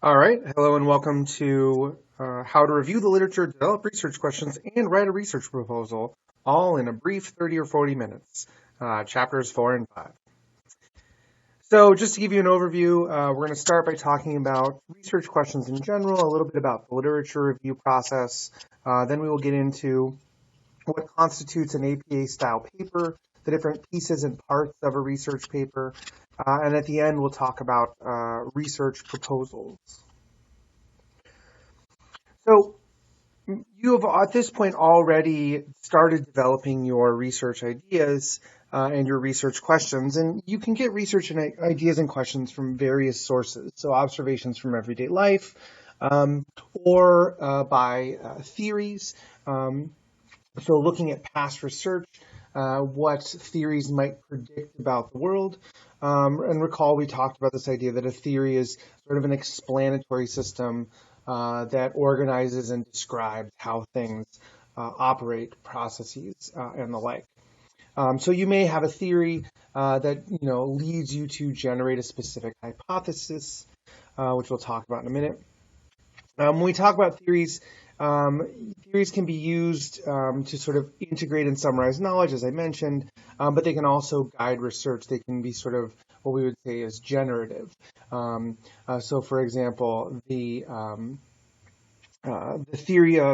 All right. Hello and welcome to how to review the literature, develop research questions, and write a research proposal, all in a brief 30 or 40 minutes, chapters 4 and 5. So just to give you an overview, we're going to start by talking about research questions in general, a little bit about the literature review process. Then we will get into what constitutes an APA-style paper, the different pieces and parts of a research paper, and at the end we'll talk about research proposals. So you have at this point already started developing your research ideas and your research questions, and you can get research and ideas and questions from various sources. So observations from everyday life, or by theories. So looking at past research, what theories might predict about the world. And recall we talked about this idea that a theory is sort of an explanatory system that organizes and describes how things operate, processes, and the like. So you may have a theory that leads you to generate a specific hypothesis, which we'll talk about in a minute. When we talk about theories, theories can be used to sort of integrate and summarize knowledge, as I mentioned, but they can also guide research. They can be sort of what we would say is generative. So, for example, the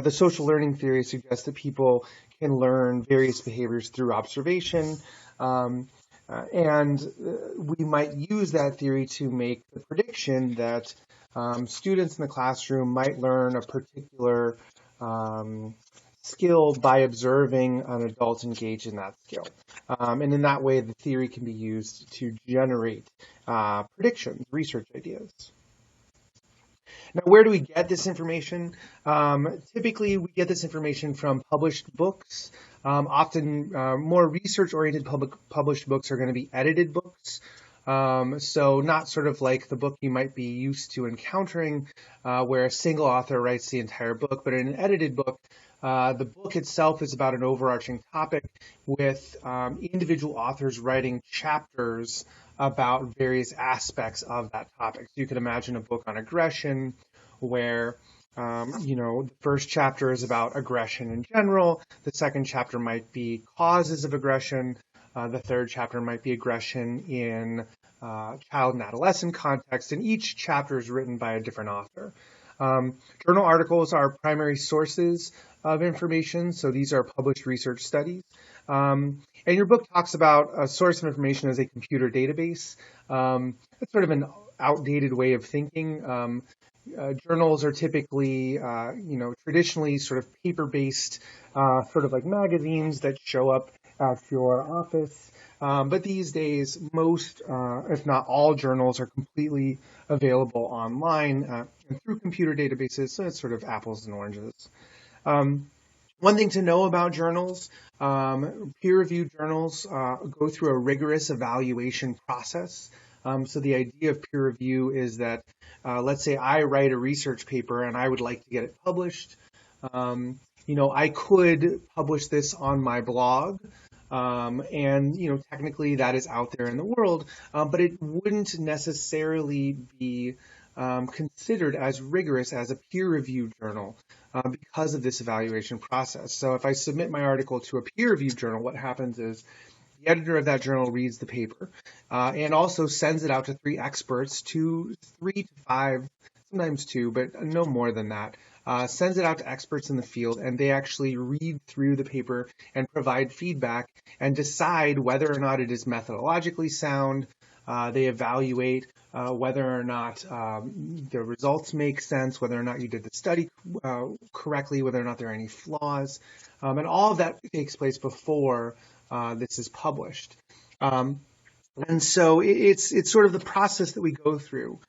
social learning theory suggests that people can learn various behaviors through observation. And we might use that theory to make the prediction that students in the classroom might learn a particular skill by observing an adult engage in that skill. And in that way, the theory can be used to generate predictions, research ideas. Now, where do we get this information? Typically, we get this information from published books. Often, more research-oriented published books are going to be edited books. So not sort of like the book you might be used to encountering, where a single author writes the entire book, but in an edited book, the book itself is about an overarching topic with individual authors writing chapters about various aspects of that topic. So you could imagine a book on aggression where the first chapter is about aggression in general. The second chapter might be causes of aggression. The third chapter might be aggression in child and adolescent context, and each chapter is written by a different author. Journal articles are primary sources of information, so these are published research studies. And your book talks about a source of information as a computer database. That's sort of an outdated way of thinking. Journals are typically, traditionally sort of paper-based, sort of like magazines that show up at your office. But these days, most, if not all, journals are completely available online and through computer databases, so it's sort of apples and oranges. One thing to know about journals, peer-reviewed journals go through a rigorous evaluation process. So the idea of peer review is that, let's say I write a research paper and I would like to get it published. I could publish this on my blog, and technically that is out there in the world, but it wouldn't necessarily be considered as rigorous as a peer-reviewed journal because of this evaluation process. So if I submit my article to a peer-reviewed journal, what happens is the editor of that journal reads the paper and also sends it out to three experts, three to five, sometimes two, but no more than that. Sends it out to experts in the field, and they actually read through the paper and provide feedback and decide whether or not it is methodologically sound. They evaluate whether or not the results make sense, whether or not you did the study correctly, whether or not there are any flaws. And all of that takes place before this is published. And so it's sort of the process that we go through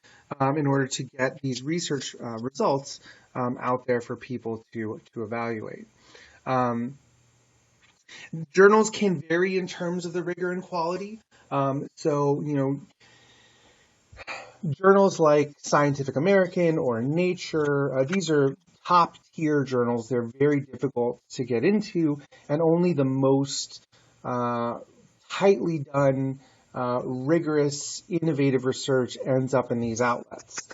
in order to get these research results out there for people to evaluate. Journals can vary in terms of the rigor and quality. Journals like Scientific American or Nature, these are top tier journals. They're very difficult to get into, and only the most tightly done, rigorous, innovative research ends up in these outlets.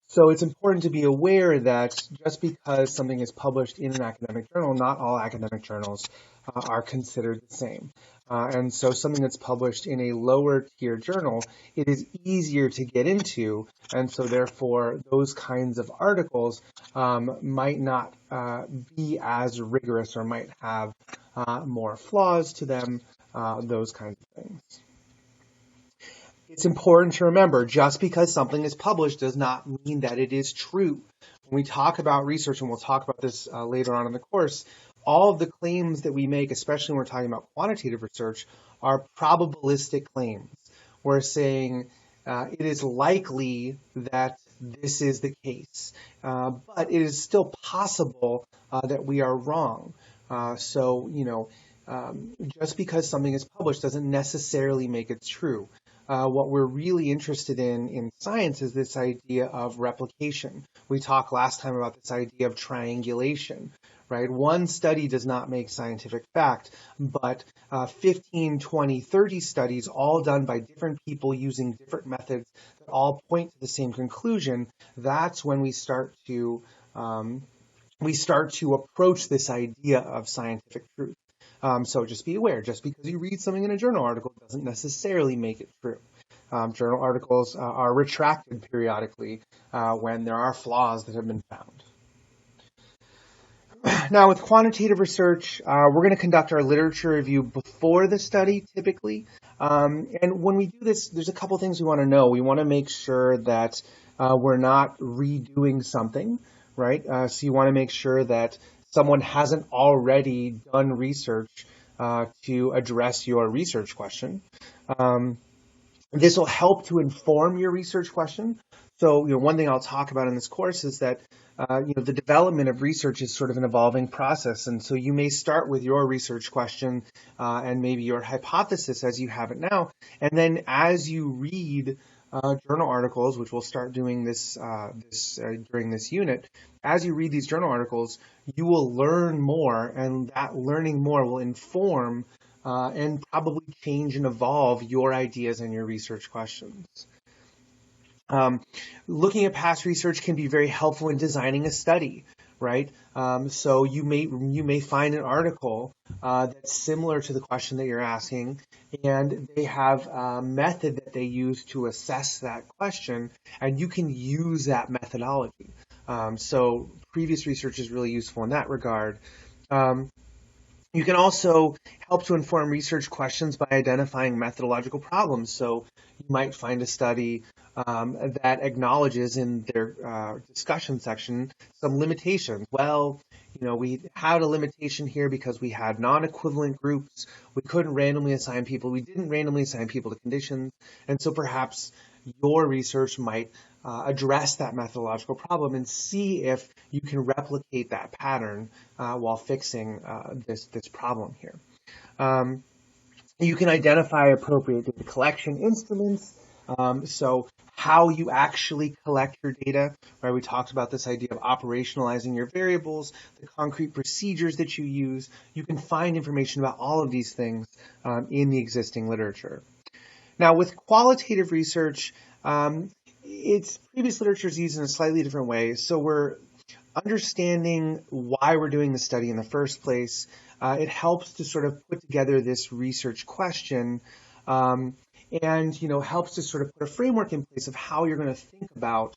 So it's important to be aware that just because something is published in an academic journal, not all academic journals are considered the same. And so something that's published in a lower tier journal, it is easier to get into. And so therefore, those kinds of articles might not be as rigorous or might have more flaws to them, those kinds of things. It's important to remember, just because something is published does not mean that it is true. When we talk about research, and we'll talk about this later on in the course, all of the claims that we make, especially when we're talking about quantitative research, are probabilistic claims. We're saying it is likely that this is the case, but it is still possible that we are wrong. Just because something is published doesn't necessarily make it true. What we're really interested in science is this idea of replication. We talked last time about this idea of triangulation, right? One study does not make scientific fact, but 15, 20, 30 studies all done by different people using different methods that all point to the same conclusion. That's when we start to approach this idea of scientific truth. So just be aware, just because you read something in a journal article doesn't necessarily make it true. Journal articles are retracted periodically when there are flaws that have been found. Now, with quantitative research, we're going to conduct our literature review before the study, typically. And when we do this, there's a couple things we want to know. We want to make sure that we're not redoing something, right? So you want to make sure that someone hasn't already done research to address your research question. This will help to inform your research question. So, one thing I'll talk about in this course is that, the development of research is sort of an evolving process. And so you may start with your research question and maybe your hypothesis as you have it now. And then as you read journal articles, which we'll start doing this during this unit, as you read these journal articles, you will learn more, and that learning more will inform and probably change and evolve your ideas and your research questions. Looking at past research can be very helpful in designing a study, right? So you may find an article that's similar to the question that you're asking, and they have a method that they use to assess that question, and you can use that methodology. So previous research is really useful in that regard. You can also help to inform research questions by identifying methodological problems. So you might find a study that acknowledges in their discussion section some limitations. Well, we had a limitation here because we had non-equivalent groups. We couldn't randomly assign people. We didn't randomly assign people to conditions. And so perhaps your research might address that methodological problem and see if you can replicate that pattern while fixing this problem here. You can identify appropriate data collection instruments. So how you actually collect your data, right? We talked about this idea of operationalizing your variables, the concrete procedures that you use. You can find information about all of these things in the existing literature. Now, with qualitative research, previous literature is used in a slightly different way. So we're understanding why we're doing the study in the first place. It helps to sort of put together this research question and helps to sort of put a framework in place of how you're going to think about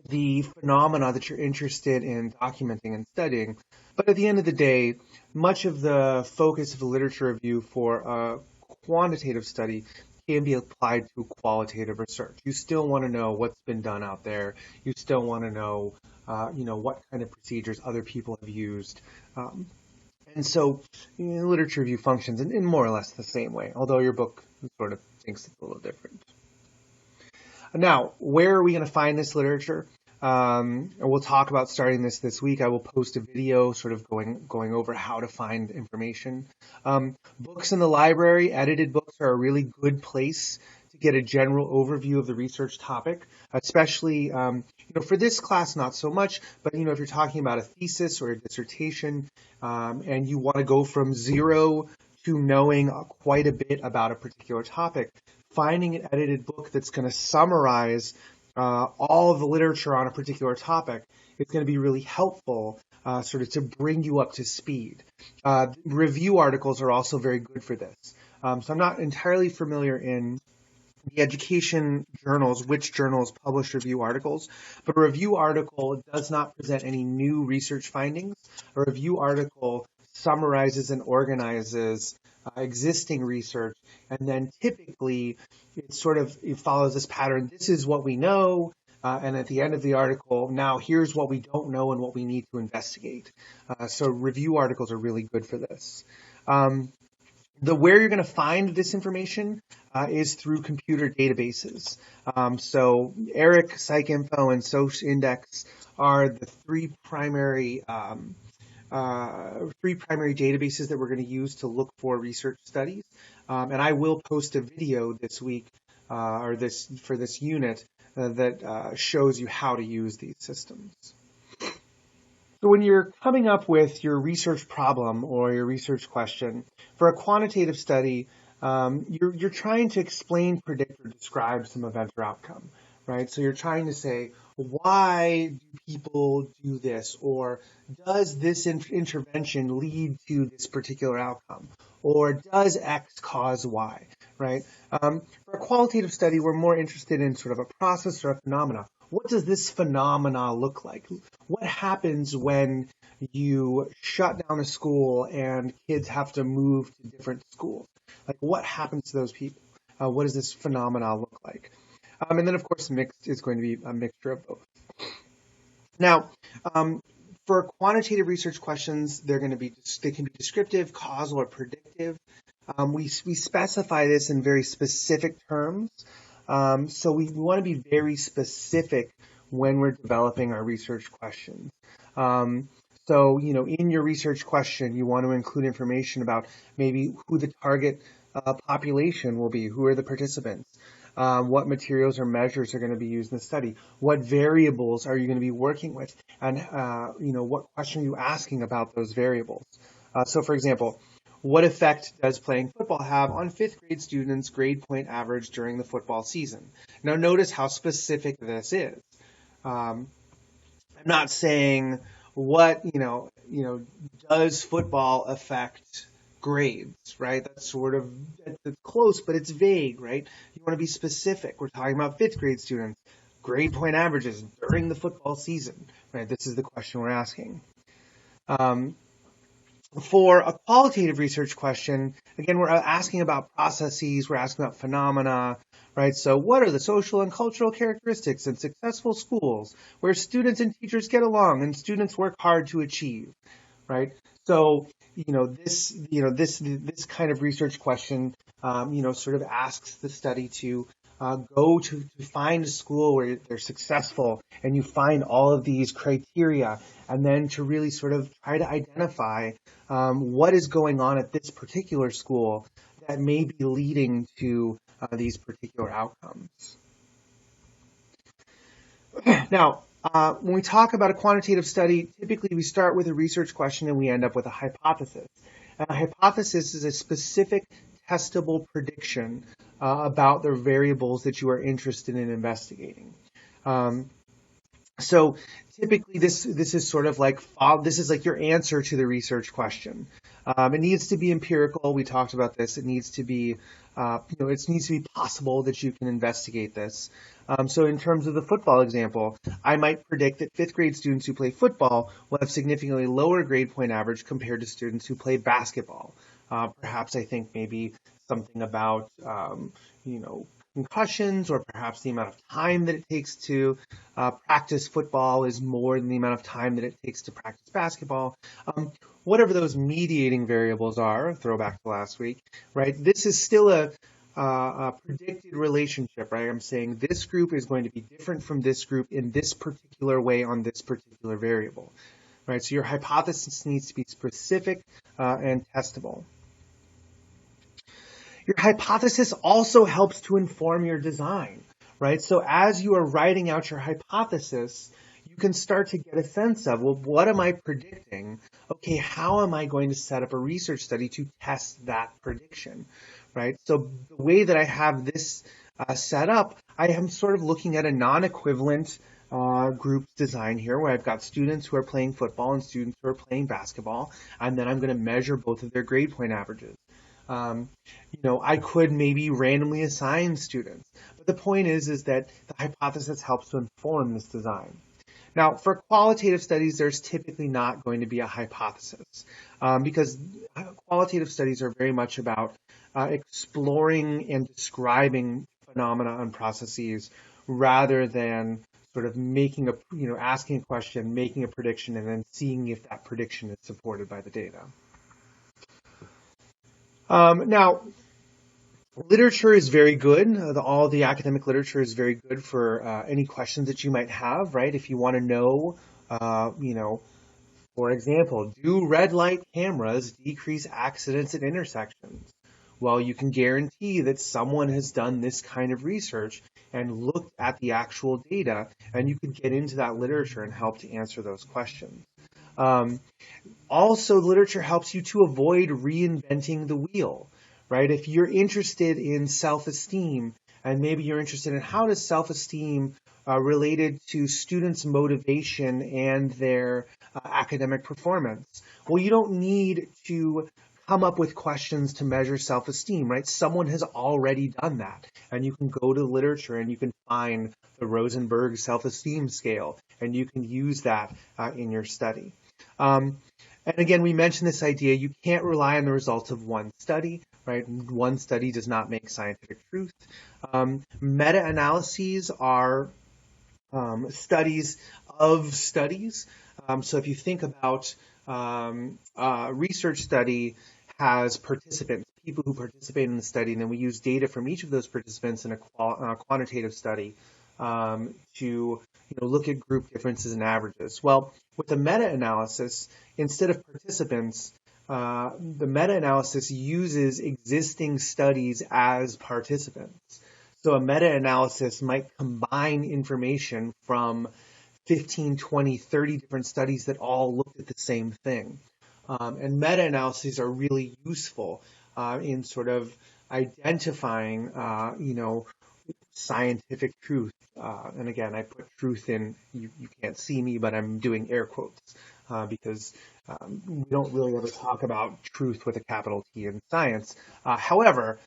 the phenomena that you're interested in documenting and studying. But at the end of the day, much of the focus of the literature review for a quantitative study can be applied to qualitative research. You still want to know what's been done out there. You still want to know, what kind of procedures other people have used. And so literature review functions in more or less the same way, although your book sort of thinks it's a little different. Now, where are we going to find this literature? And we'll talk about starting this week. I will post a video sort of going over how to find information. Books in the library, edited books are a really good place to get a general overview of the research topic, especially, for this class, not so much, but, if you're talking about a thesis or a dissertation, and you want to go from zero to knowing quite a bit about a particular topic, finding an edited book that's going to summarize all of the literature on a particular topic is going to be really helpful sort of to bring you up to speed. Review articles are also very good for this. So I'm not entirely familiar in the education journals, which journals publish review articles, but a review article does not present any new research findings. A review article summarizes and organizes existing research, and then typically it follows this pattern. This is what we know, and at the end of the article, now here's what we don't know and what we need to investigate. So review articles are really good for this. Where you're going to find this information is through computer databases. So ERIC, PsycInfo, and SocIndex are the three primary databases that we're going to use to look for research studies. And I will post a video this week for this unit that shows you how to use these systems. So when you're coming up with your research problem or your research question, for a quantitative study, you're trying to explain, predict, or describe some event or outcome, right? So you're trying to say, why do people do this? Or does this intervention lead to this particular outcome? Or does X cause Y, right? For a qualitative study, we're more interested in sort of a process or a phenomena. What does this phenomena look like? What happens when you shut down a school and kids have to move to different schools? Like, what happens to those people? What does this phenomena look like? And then, of course, mixed is going to be a mixture of both. Now, for quantitative research questions, they can be descriptive, causal, or predictive. We specify this in very specific terms. So we want to be very specific when we're developing our research questions. So, in your research question, you want to include information about maybe who the target population will be, who are the participants, what materials or measures are going to be used in the study, what variables are you going to be working with, and what question are you asking about those variables. So, for example, what effect does playing football have on fifth grade students' grade point average during the football season? Now, notice how specific this is. I'm not saying does football affect grades, right? That's close, but it's vague, right? You want to be specific. We're talking about fifth grade students, grade point averages during the football season, right? This is the question we're asking. For a qualitative research question, again, we're asking about processes, we're asking about phenomena, right? So what are the social and cultural characteristics in successful schools where students and teachers get along and students work hard to achieve, right? So, this kind of research question, sort of asks the study to go to find a school where they're successful, and you find all of these criteria, and then to really sort of try to identify what is going on at this particular school that may be leading to these particular outcomes. Now, when we talk about a quantitative study, typically we start with a research question and we end up with a hypothesis. And a hypothesis is a specific testable prediction about the variables that you are interested in investigating. So typically this is sort of like your answer to the research question. It needs to be empirical. We talked about this. It needs to be it needs to be possible that you can investigate this. So in terms of the football example, I might predict that fifth grade students who play football will have significantly lower grade point average compared to students who play basketball. Perhaps I think maybe something about concussions, or perhaps the amount of time that it takes to practice football is more than the amount of time that it takes to practice basketball. Whatever those mediating variables are, throwback to last week, right? This is still a predicted relationship, right? I'm saying this group is going to be different from this group in this particular way on this particular variable, right? So your hypothesis needs to be specific and testable. Your hypothesis also helps to inform your design, right? So as you are writing out your hypothesis, you can start to get a sense of, well, what am I predicting? Okay, how am I going to set up a research study to test that prediction, right? So the way that I have this set up, I am sort of looking at a non-equivalent group design here where I've got students who are playing football and students who are playing basketball, and then I'm going to measure both of their grade point averages. I could maybe randomly assign students, but the point is that the hypothesis helps to inform this design. Now, for qualitative studies, there's typically not going to be a hypothesis because qualitative studies are very much about exploring and describing phenomena and processes rather than sort of asking a question, making a prediction, and then seeing if that prediction is supported by the data. Now, literature is very good. All the academic literature is very good for any questions that you might have, right? If you want to know, for example, do red light cameras decrease accidents at intersections? Well, you can guarantee that someone has done this kind of research and looked at the actual data, and you could get into that literature and help to answer those questions. Also, literature helps you to avoid reinventing the wheel, right? If you're interested in self-esteem, and maybe you're interested in how does self-esteem related to students' motivation and their academic performance, well, you don't need to come up with questions to measure self-esteem, right? Someone has already done that, and you can go to literature and you can find the Rosenberg self-esteem scale, and you can use that in your study. And again, we mentioned this idea, you can't rely on the results of one study, right? One study does not make scientific truth. Meta-analyses are studies of studies. So if you think about a research study has participants, people who participate in the study, and then we use data from each of those participants in a quantitative study to look at group differences and averages. Well, with a meta-analysis, instead of participants, the meta-analysis uses existing studies as participants. So a meta-analysis might combine information from 15, 20, 30 different studies that all looked at the same thing. And meta-analyses are really useful in sort of identifying, scientific truth. And again, I put truth in, you can't see me, but I'm doing air quotes because we don't really ever talk about truth with a capital T in science. However,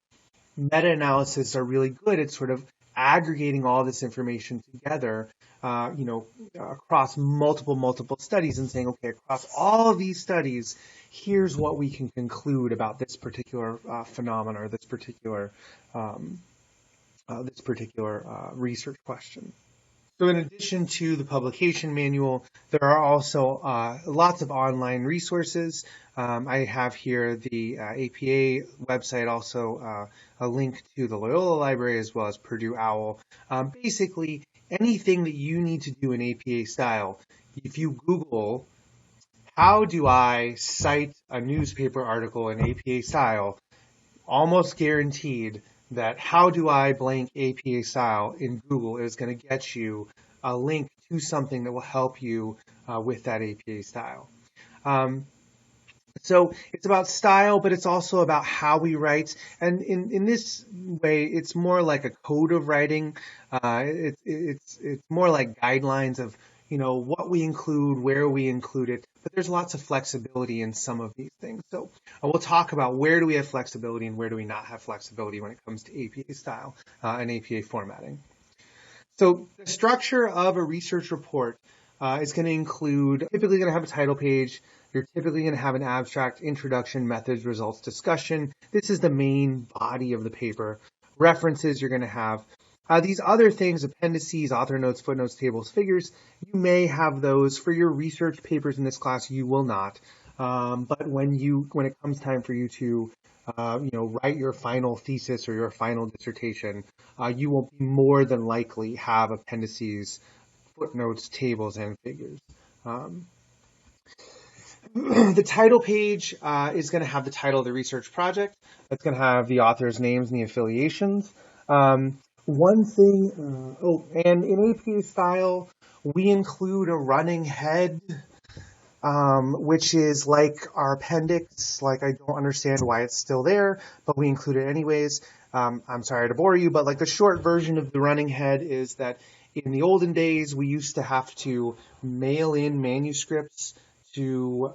meta-analysis are really good at sort of aggregating all this information together, across multiple studies and saying, okay, across all of these studies, here's what we can conclude about this particular phenomenon or this particular research question. So in addition to the publication manual, there are also lots of online resources. I have here the APA website, also a link to the Loyola Library as well as Purdue OWL. Basically, anything that you need to do in APA style, if you Google, how do I cite a newspaper article in APA style, almost guaranteed that how do I blank APA style in Google is going to get you a link to something that will help you with that APA style. So it's about style, but it's also about how we write. And in this way, it's more like a code of writing. It's more like guidelines of, what we include, where we include it. But there's lots of flexibility in some of these things. So we'll talk about where do we have flexibility and where do we not have flexibility when it comes to APA style and APA formatting. So the structure of a research report is going to include, typically going to have a title page. You're typically going to have an abstract, introduction, methods, results, discussion. This is the main body of the paper. References you're going to have. These other things, appendices, author notes, footnotes, tables, figures, you may have those. For your research papers in this class, you will not. But when it comes time for you to write your final thesis or your final dissertation, you will more than likely have appendices, footnotes, tables, and figures. The title page is going to have the title of the research project. It's going to have the author's names and the affiliations. One thing, and in APA style, we include a running head. which is like our appendix. Like, I don't understand why it's still there, but we include it anyways. I'm sorry to bore you, but like the short version of the running head is that in the olden days, we used to have to mail in manuscripts to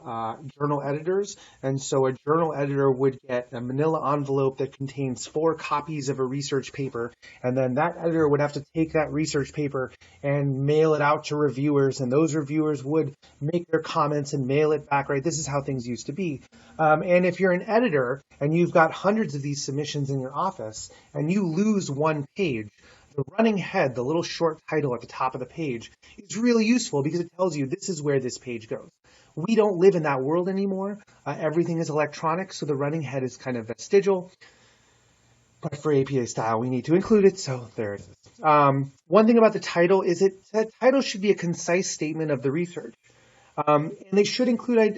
journal editors. And so a journal editor would get a manila envelope that contains 4 copies of a research paper. And then that editor would have to take that research paper and mail it out to reviewers. And those reviewers would make their comments and mail it back, right? This is how things used to be. And if you're an editor and you've got hundreds of these submissions in your office and you lose one page, the running head, the little short title at the top of the page, is really useful because it tells you this is where this page goes. We don't live in that world anymore. Everything is electronic, so the running head is kind of vestigial. But for APA style, we need to include it, so there it is. One thing about the title is that title should be a concise statement of the research. And they should include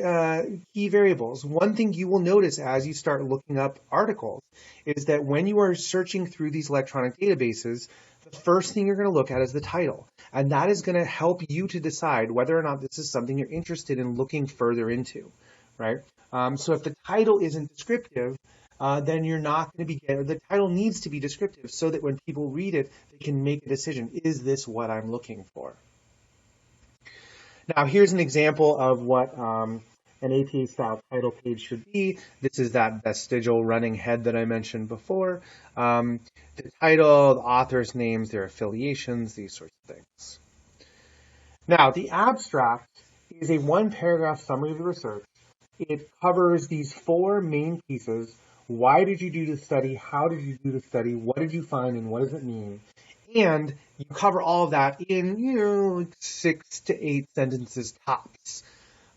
key variables. One thing you will notice as you start looking up articles is that when you are searching through these electronic databases, the first thing you're going to look at is the title. And that is going to help you to decide whether or not this is something you're interested in looking further into, right? So if the title isn't descriptive, then you're not going to be getting, the title needs to be descriptive so that when people read it, they can make a decision. Is this what I'm looking for? Now, here's an example of what an APA style title page should be. This is that vestigial running head that I mentioned before. The title, the author's names, their affiliations, these sorts of things. Now, the abstract is a 1-paragraph summary of the research. It covers these 4 main pieces. Why did you do the study? How did you do the study? What did you find and what does it mean? And you cover all of that in, 6 to 8 sentences tops.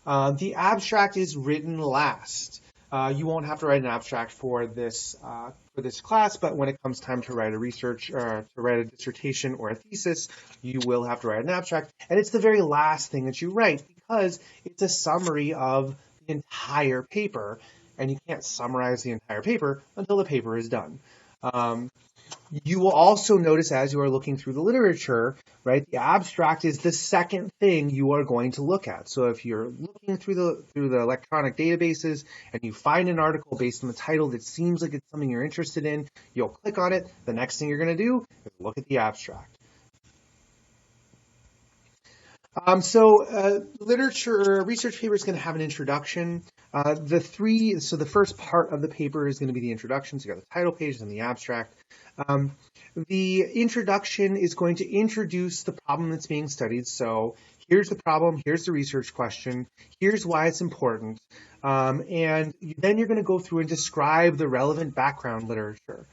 The abstract is written last. You won't have to write an abstract for this class, but when it comes time to write a research or to write a dissertation or a thesis, you will have to write an abstract. And it's the very last thing that you write because it's a summary of the entire paper, and you can't summarize the entire paper until the paper is done. You will also notice as you are looking through the literature, right, the abstract is the second thing you are going to look at. So if you're looking through the electronic databases and you find an article based on the title that seems like it's something you're interested in, you'll click on it. The next thing you're going to do is look at the abstract. Research paper is going to have an introduction. The first part of the paper is going to be the introduction. So you got the title page and the abstract. The introduction is going to introduce the problem that's being studied. So here's the problem, here's the research question, here's why it's important. And then you're going to go through and describe the relevant background literature.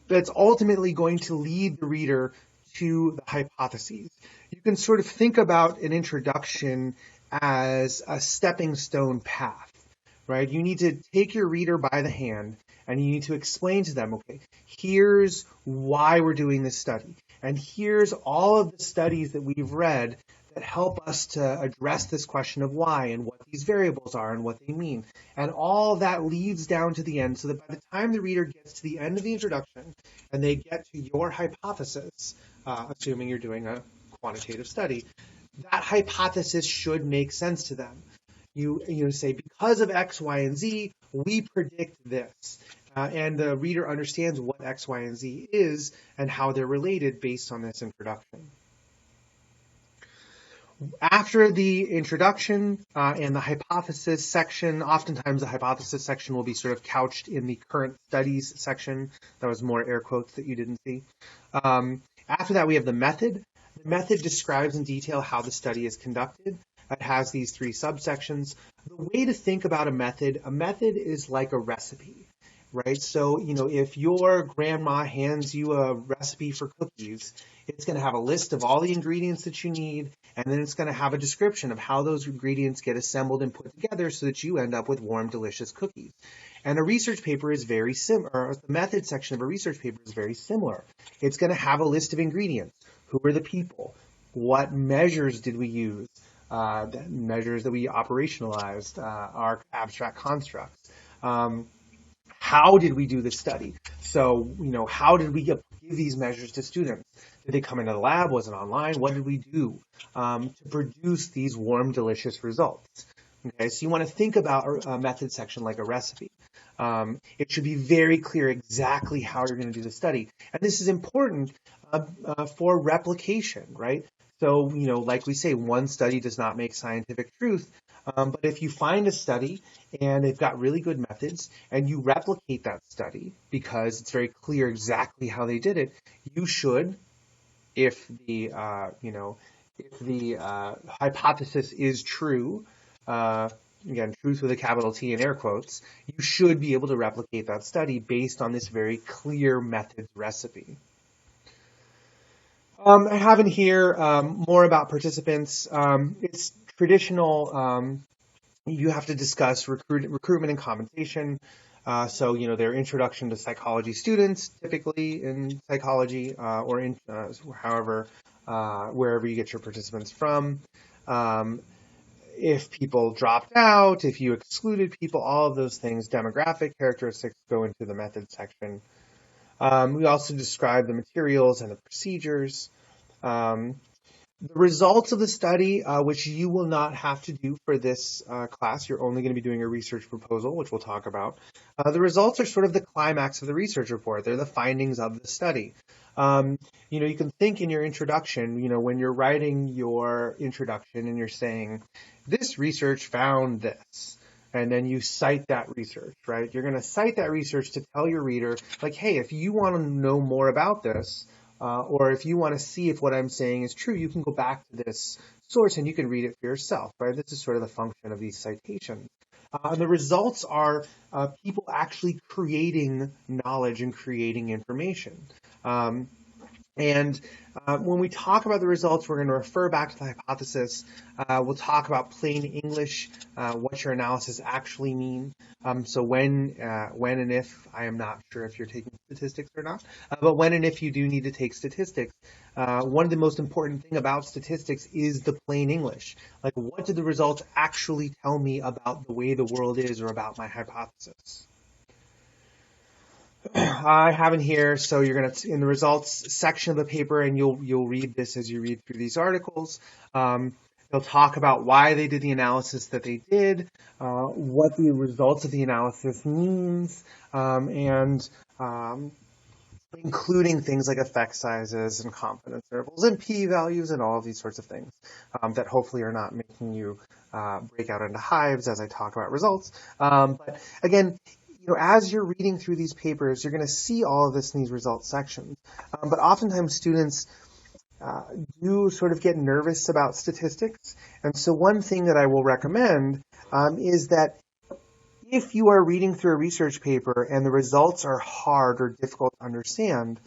That's ultimately going to lead the reader to the hypotheses. You can sort of think about an introduction as a stepping stone path, right? You need to take your reader by the hand and you need to explain to them, okay, here's why we're doing this study. And here's all of the studies that we've read that help us to address this question of why and what these variables are and what they mean. And all that leads down to the end so that by the time the reader gets to the end of the introduction and they get to your hypothesis, assuming you're doing a quantitative study, that hypothesis should make sense to them. You say, because of X, Y, and Z, we predict this. And the reader understands what X, Y, and Z is and how they're related based on this introduction. After the introduction and the hypothesis section, oftentimes the hypothesis section will be sort of couched in the current studies section. That was more air quotes that you didn't see. After that, we have the method. The method describes in detail how the study is conducted. It has these 3 subsections. The way to think about a method is like a recipe, right? So, if your grandma hands you a recipe for cookies, it's going to have a list of all the ingredients that you need, and then it's going to have a description of how those ingredients get assembled and put together so that you end up with warm, delicious cookies. And a research paper is very similar, or the method section of a research paper is very similar. It's going to have a list of ingredients. Who are the people? What measures did we use? The measures that we operationalized, our abstract constructs. How did we do the study? So, how did we give these measures to students? Did they come into the lab? Was it online? What did we do to produce these warm, delicious results? Okay, so you want to think about a method section like a recipe. It should be very clear exactly how you're going to do the study. And this is important for replication, right? So, like we say, one study does not make scientific truth. But if you find a study and they've got really good methods and you replicate that study because it's very clear exactly how they did it, you should, if the hypothesis is true, again, truth with a capital T in air quotes, you should be able to replicate that study based on this very clear methods recipe. I have in here more about participants. It's traditional. You have to discuss recruitment and compensation. So, their introduction to psychology students, typically in psychology, or in however, wherever you get your participants from. If people dropped out, if you excluded people, all of those things, demographic characteristics go into the method section. We also describe the materials and the procedures. The results of the study, which you will not have to do for this class, you're only going to be doing a research proposal, which we'll talk about. The results are sort of the climax of the research report. They're the findings of the study. You can think in your introduction, when you're writing your introduction and you're saying, this research found this, and then you cite that research, right? You're going to cite that research to tell your reader, like, hey, if you want to know more about this, or if you want to see if what I'm saying is true, you can go back to this source and you can read it for yourself, right? This is sort of the function of these citations. And the results are people actually creating knowledge and creating information. When we talk about the results, we're going to refer back to the hypothesis. We'll talk about plain English, what your analysis actually mean. So when and if, I am not sure if you're taking statistics or not, but when and if you do need to take statistics, one of the most important thing about statistics is the plain English. Like, what did the results actually tell me about the way the world is or about my hypothesis? I have in here, so you're going to, in the results section of the paper, and you'll read this as you read through these articles. They'll talk about why they did the analysis that they did, what the results of the analysis means, and including things like effect sizes and confidence intervals and p-values and all of these sorts of things that hopefully are not making you break out into hives as I talk about results. But again, as you're reading through these papers, you're going to see all of this in these results sections. But oftentimes students do sort of get nervous about statistics. And so one thing that I will recommend is that if you are reading through a research paper and the results are hard or difficult to understand,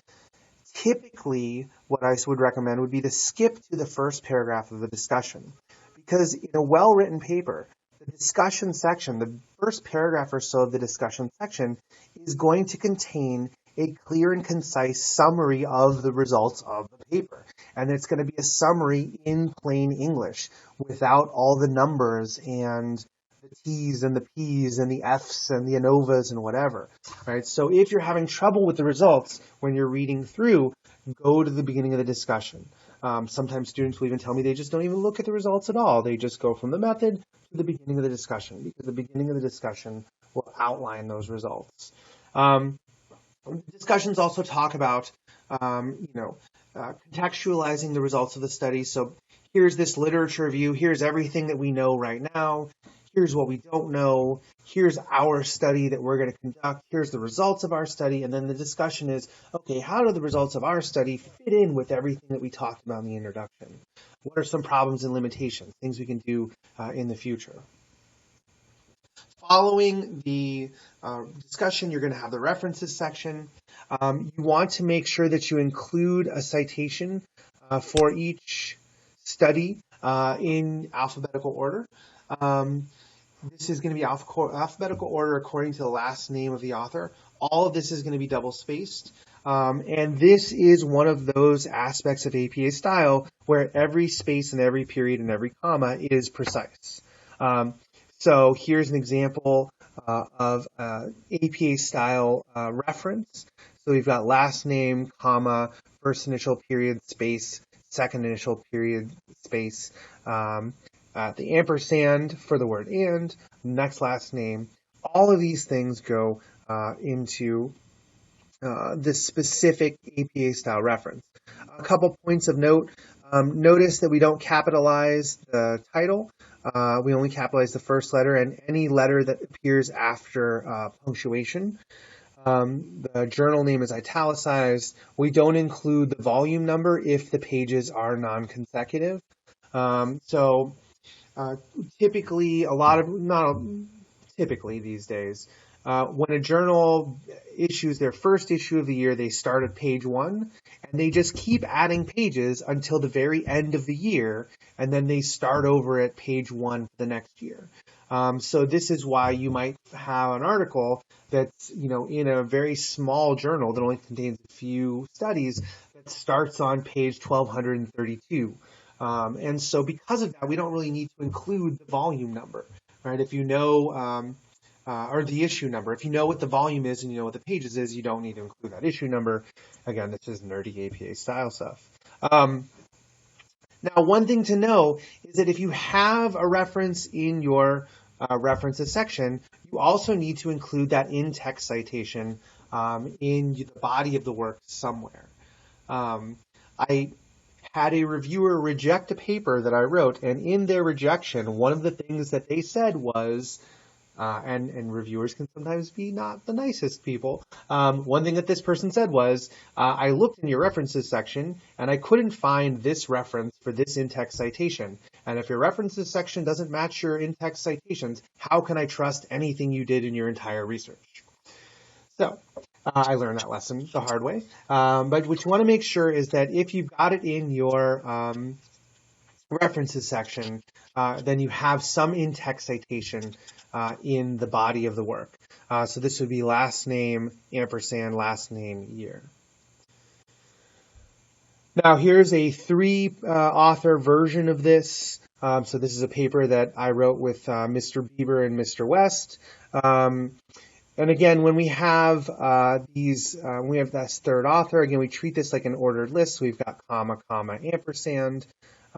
typically what I would recommend would be to skip to the first paragraph of the discussion. Because in a well-written paper, the discussion section, the first paragraph or so of the discussion section, is going to contain a clear and concise summary of the results of the paper. And it's going to be a summary in plain English without all the numbers and the T's and the P's and the F's and the ANOVAs and whatever. Right? So if you're having trouble with the results when you're reading through, go to the beginning of the discussion. Sometimes students will even tell me they just don't even look at the results at all. They just go from the method to the beginning of the discussion, because the beginning of the discussion will outline those results. Discussions also talk about, contextualizing the results of the study. So here's this literature review. Here's everything that we know right now. Here's what we don't know. Here's our study that we're going to conduct. Here's the results of our study. And then the discussion is, okay, how do the results of our study fit in with everything that we talked about in the introduction? What are some problems and limitations, things we can do in the future? Following the discussion, you're going to have the references section. You want to make sure that you include a citation for each study in alphabetical order. This is going to be alphabetical order according to the last name of the author. All of this is going to be double-spaced. And this is one of those aspects of APA style where every space and every period and every comma is precise. So here's an example of APA style reference. So we've got last name, comma, first initial period space, second initial period space, the ampersand for the word and, next last name. All of these things go into this specific APA style reference. A couple points of note. Notice that we don't capitalize the title. We only capitalize the first letter and any letter that appears after punctuation. The journal name is italicized. We don't include the volume number if the pages are non-consecutive. Typically, not typically these days, when a journal issues their first issue of the year, they start at page 1, and they just keep adding pages until the very end of the year, and then they start over at page 1 for the next year. So this is why you might have an article that's, in a very small journal that only contains a few studies that starts on page 1232. And so because of that, we don't really need to include the volume number, right? If you know, or the issue number, if you know what the volume is and you know what the pages is, you don't need to include that issue number. Again, this is nerdy APA style stuff. Now, one thing to know is that if you have a reference in your references section, you also need to include that in-text citation in the body of the work somewhere. I had a reviewer reject a paper that I wrote, and in their rejection, one of the things that they said was, and reviewers can sometimes be not the nicest people. One thing that this person said was, I looked in your references section and I couldn't find this reference for this in-text citation. And if your references section doesn't match your in-text citations, how can I trust anything you did in your entire research? So I learned that lesson the hard way. But what you want to make sure is that if you've got it in your references section, then you have some in-text citation in the body of the work. So this would be last name, ampersand, last name, year. Now here's a 3-author version of this. So this is a paper that I wrote with Mr. Bieber and Mr. West. And again, when we have we have this third author, again, we treat this like an ordered list. So we've got comma, comma, ampersand.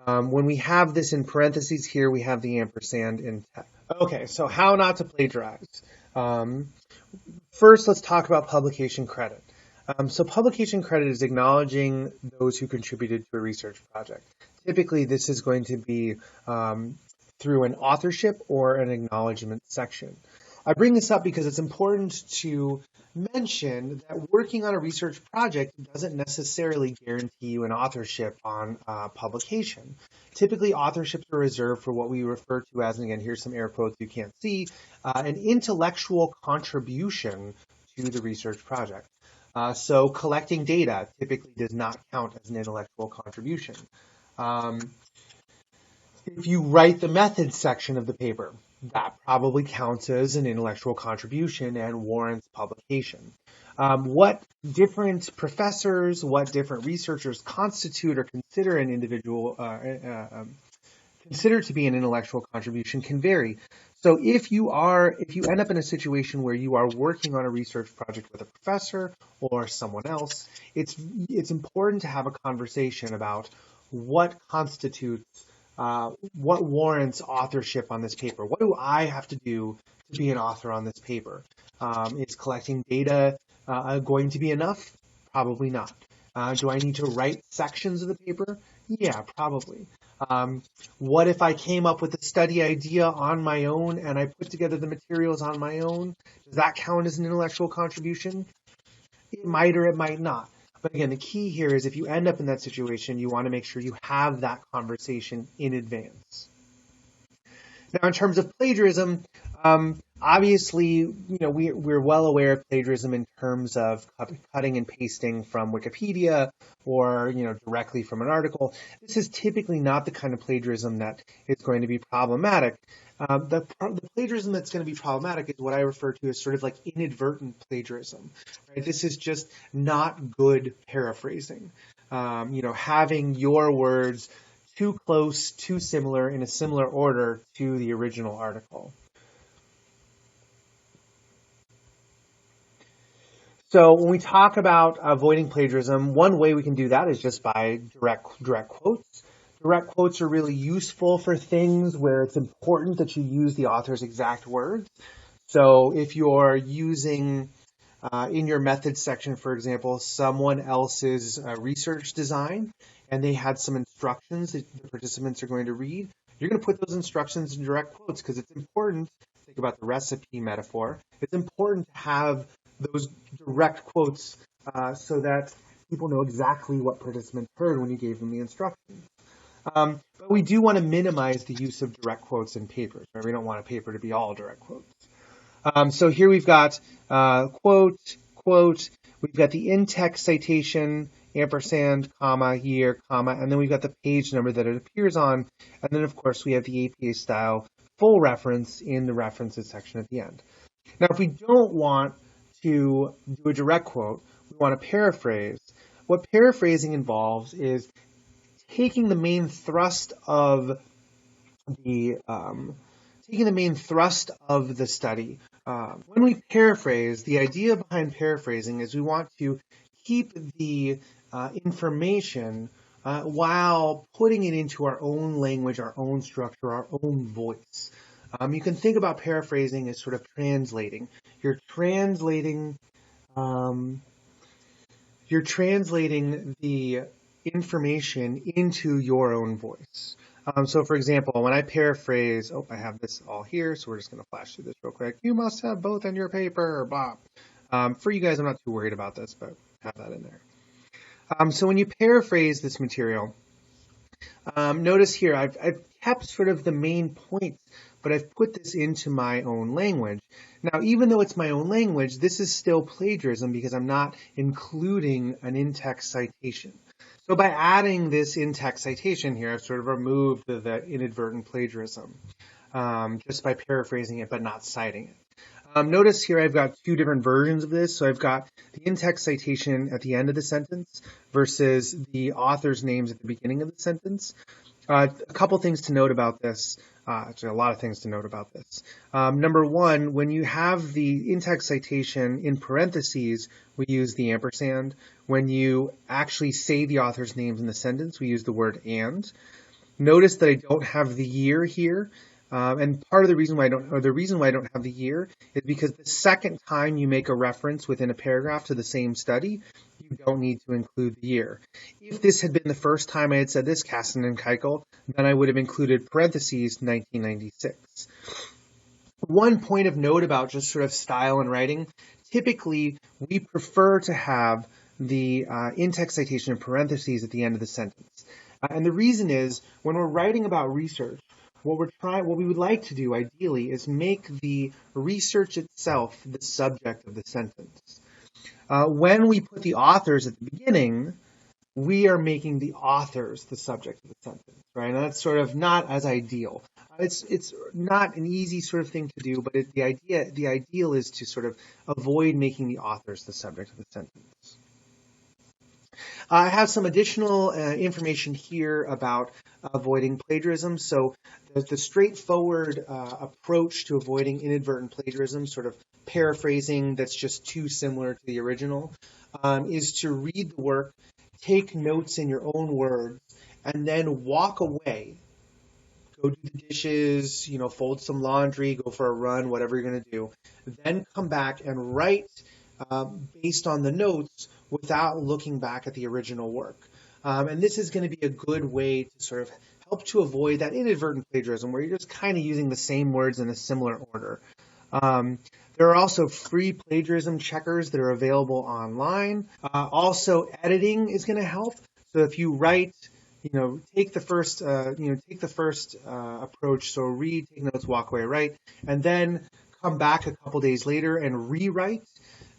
When we have this in parentheses here, we have the ampersand in text. Okay, so how not to plagiarize. First, let's talk about publication credit. So publication credit is acknowledging those who contributed to a research project. Typically, this is going to be through an authorship or an acknowledgement section. I bring this up because it's important to mention that working on a research project doesn't necessarily guarantee you an authorship on publication. Typically, authorships are reserved for what we refer to as, and again, here's some air quotes you can't see, an intellectual contribution to the research project. So collecting data typically does not count as an intellectual contribution. If you write the methods section of the paper, that probably counts as an intellectual contribution and warrants publication. What different professors, what different researchers constitute or consider an individual, consider to be an intellectual contribution can vary. So if you end up in a situation where you are working on a research project with a professor or someone else, it's important to have a conversation about what constitutes what warrants authorship on this paper? What do I have to do to be an author on this paper? Is collecting data going to be enough? Probably not. Do I need to write sections of the paper? Yeah, probably. What if I came up with a study idea on my own and I put together the materials on my own? Does that count as an intellectual contribution? It might or it might not. But again, the key here is if you end up in that situation, you want to make sure you have that conversation in advance. Now, in terms of plagiarism, obviously, we're well aware of plagiarism in terms of cutting and pasting from Wikipedia or, directly from an article. This is typically not the kind of plagiarism that is going to be problematic. The plagiarism that's going to be problematic is what I refer to as sort of like inadvertent plagiarism. Right? This is just not good paraphrasing. Having your words too close, too similar, in a similar order to the original article. So when we talk about avoiding plagiarism, one way we can do that is just by direct quotes. Direct quotes are really useful for things where it's important that you use the author's exact words. So if you're using in your methods section, for example, someone else's research design, and they had some instructions that the participants are going to read, you're going to put those instructions in direct quotes because it's important. Think about the recipe metaphor. It's important to have those direct quotes so that people know exactly what participants heard when you gave them the instructions. But we do want to minimize the use of direct quotes in papers. Right? We don't want a paper to be all direct quotes. So here we've got quote, quote, we've got the in-text citation, ampersand, comma, year, comma, and then we've got the page number that it appears on. And then, of course, we have the APA style full reference in the references section at the end. Now, if we don't want to do a direct quote, we want to paraphrase. What paraphrasing involves is taking the main thrust of the study. When we paraphrase, the idea behind paraphrasing is we want to keep the information while putting it into our own language, our own structure, our own voice. You can think about paraphrasing as sort of translating. You're translating the information into your own voice. So for example, when I paraphrase, I have this all here, so we're just going to flash through this real quick. You must have both in your paper, blah. For you guys, I'm not too worried about this, but have that in there. So when you paraphrase this material, notice here, I've kept sort of the main points, but I've put this into my own language. Now, even though it's my own language, this is still plagiarism because I'm not including an in-text citation. So by adding this in-text citation here, I've sort of removed the inadvertent plagiarism just by paraphrasing it but not citing it. Notice here I've got two different versions of this. So I've got the in-text citation at the end of the sentence versus the author's names at the beginning of the sentence. A couple things to note about this. Actually, a lot of things to note about this. Number one, when you have the in-text citation in parentheses, we use the ampersand. When you actually say the author's names in the sentence, we use the word and. Notice that I don't have the year here. And part of the reason why I don't have the year is because the second time you make a reference within a paragraph to the same study, you don't need to include the year. If this had been the first time I had said this, Kasten and Keikel, then I would have included parentheses 1996. One point of note about just sort of style and writing, typically we prefer to have the in-text citation in parentheses at the end of the sentence. And the reason is when we're writing about research, what we would like to do ideally is make the research itself the subject of the sentence. When we put the authors at the beginning, we are making the authors the subject of the sentence, right? And that's sort of not as ideal. It's not an easy sort of thing to do, but the ideal is to sort of avoid making the authors the subject of the sentence. I have some additional information here about avoiding plagiarism. So the straightforward approach to avoiding inadvertent plagiarism, sort of paraphrasing that's just too similar to the original, is to read the work, take notes in your own words, and then walk away. Go do the dishes, fold some laundry, go for a run, whatever you're going to do. Then come back and write based on the notes without looking back at the original work. And this is going to be a good way to sort of help to avoid that inadvertent plagiarism where you're just kind of using the same words in a similar order. There are also free plagiarism checkers that are available online. Also, editing is going to help. So if you write, take the first approach. So read, take notes, walk away, write, and then come back a couple days later and rewrite.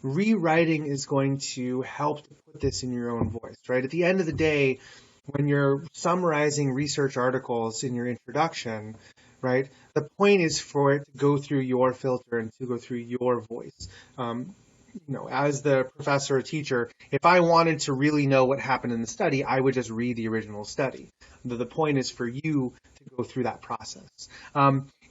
Rewriting is going to help to put this in your own voice, right? At the end of the day, when you're summarizing research articles in your introduction, right, the point is for it to go through your filter and to go through your voice. As the professor or teacher, if I wanted to really know what happened in the study, I would just read the original study. The point is for you to go through that process.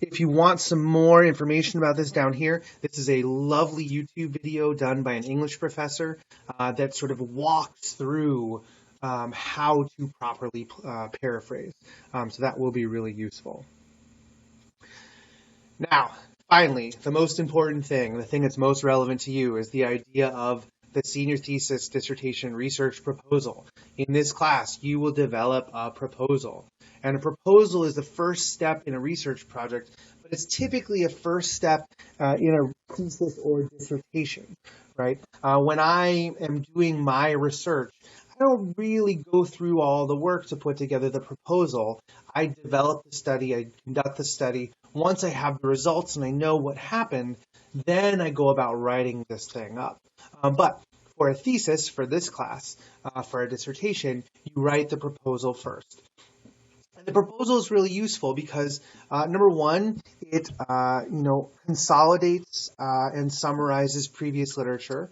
If you want some more information about this down here, this is a lovely YouTube video done by an English professor that sort of walks through how to properly paraphrase. So that will be really useful. Now, finally, the most important thing, the thing that's most relevant to you, is the idea of the senior thesis dissertation research proposal. In this class, you will develop a proposal. And a proposal is the first step in a research project, but it's typically a first step in a thesis or dissertation, right? When I am doing my research, I don't really go through all the work to put together the proposal. I develop the study, I conduct the study. Once I have the results and I know what happened, then I go about writing this thing up. But for a thesis, for this class, for a dissertation, you write the proposal first. And the proposal is really useful because, number one, it consolidates and summarizes previous literature.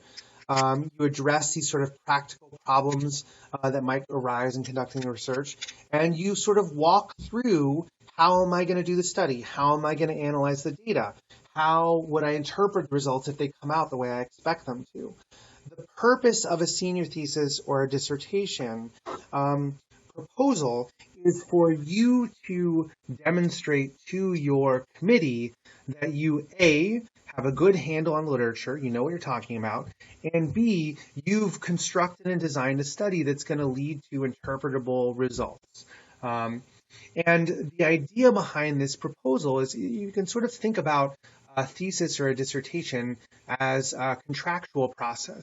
You address these sort of practical problems that might arise in conducting research, and you sort of walk through, how am I going to do the study? How am I going to analyze the data? How would I interpret the results if they come out the way I expect them to? The purpose of a senior thesis or a dissertation proposal is for you to demonstrate to your committee that you, A, have a good handle on literature, you know what you're talking about, and B, you've constructed and designed a study that's going to lead to interpretable results. And the idea behind this proposal is you can sort of think about a thesis or a dissertation as a contractual process.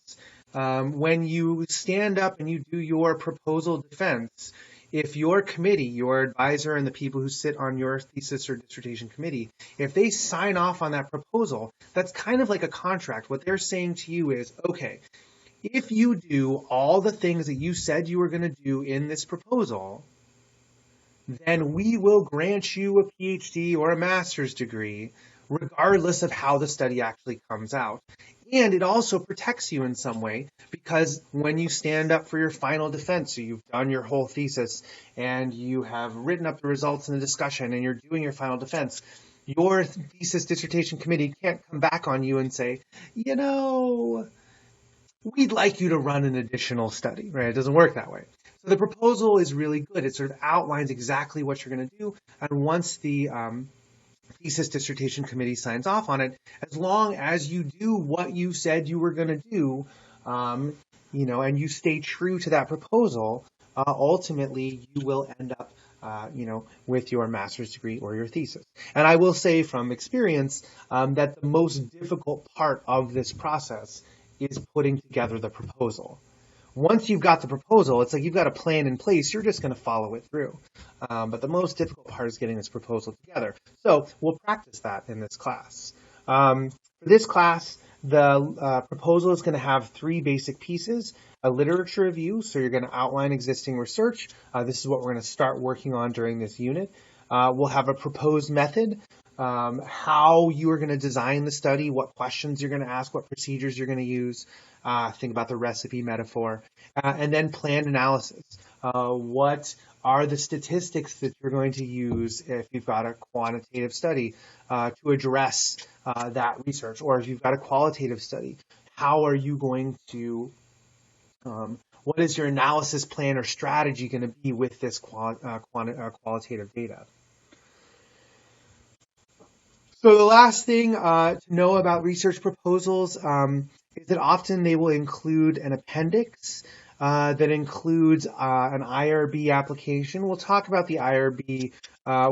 When you stand up and you do your proposal defense, if your committee, your advisor, and the people who sit on your thesis or dissertation committee, if they sign off on that proposal, that's kind of like a contract. What they're saying to you is, okay, if you do all the things that you said you were going to do in this proposal, then we will grant you a PhD or a master's degree, regardless of how the study actually comes out. And it also protects you in some way, because when you stand up for your final defense, so you've done your whole thesis and you have written up the results in the discussion and you're doing your final defense, your thesis dissertation committee can't come back on you and say, you know, we'd like you to run an additional study, right? It doesn't work that way. So the proposal is really good. It sort of outlines exactly what you're going to do. And once the thesis dissertation committee signs off on it, as long as you do what you said you were going to do, and you stay true to that proposal, ultimately you will end up, with your master's degree or your thesis. And I will say from experience that the most difficult part of this process is putting together the proposal. Once you've got the proposal, it's like you've got a plan in place, you're just going to follow it through. But the most difficult part is getting this proposal together. So we'll practice that in this class. For this class, the proposal is going to have three basic pieces. A literature review, so you're going to outline existing research. This is what we're going to start working on during this unit. We'll have a proposed method, how you are going to design the study, what questions you're going to ask, what procedures you're going to use. Think about the recipe metaphor. And then planned analysis. What are the statistics that you're going to use if you've got a quantitative study to address that research? Or if you've got a qualitative study, how are you going to, what is your analysis plan or strategy going to be with this qualitative data? So the last thing to know about research proposals is that often they will include an appendix that includes an IRB application. We'll talk about the IRB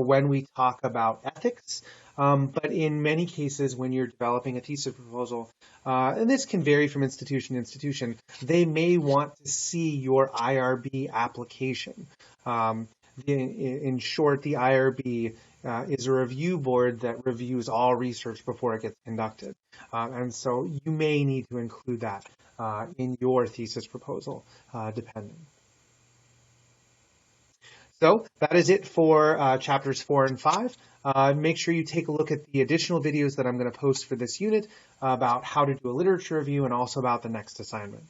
when we talk about ethics, but in many cases when you're developing a thesis proposal, and this can vary from institution to institution, they may want to see your IRB application. In short, the IRB is a review board that reviews all research before it gets conducted. And so you may need to include that in your thesis proposal, depending. So that is it for chapters 4 and 5. Make sure you take a look at the additional videos that I'm going to post for this unit about how to do a literature review and also about the next assignment.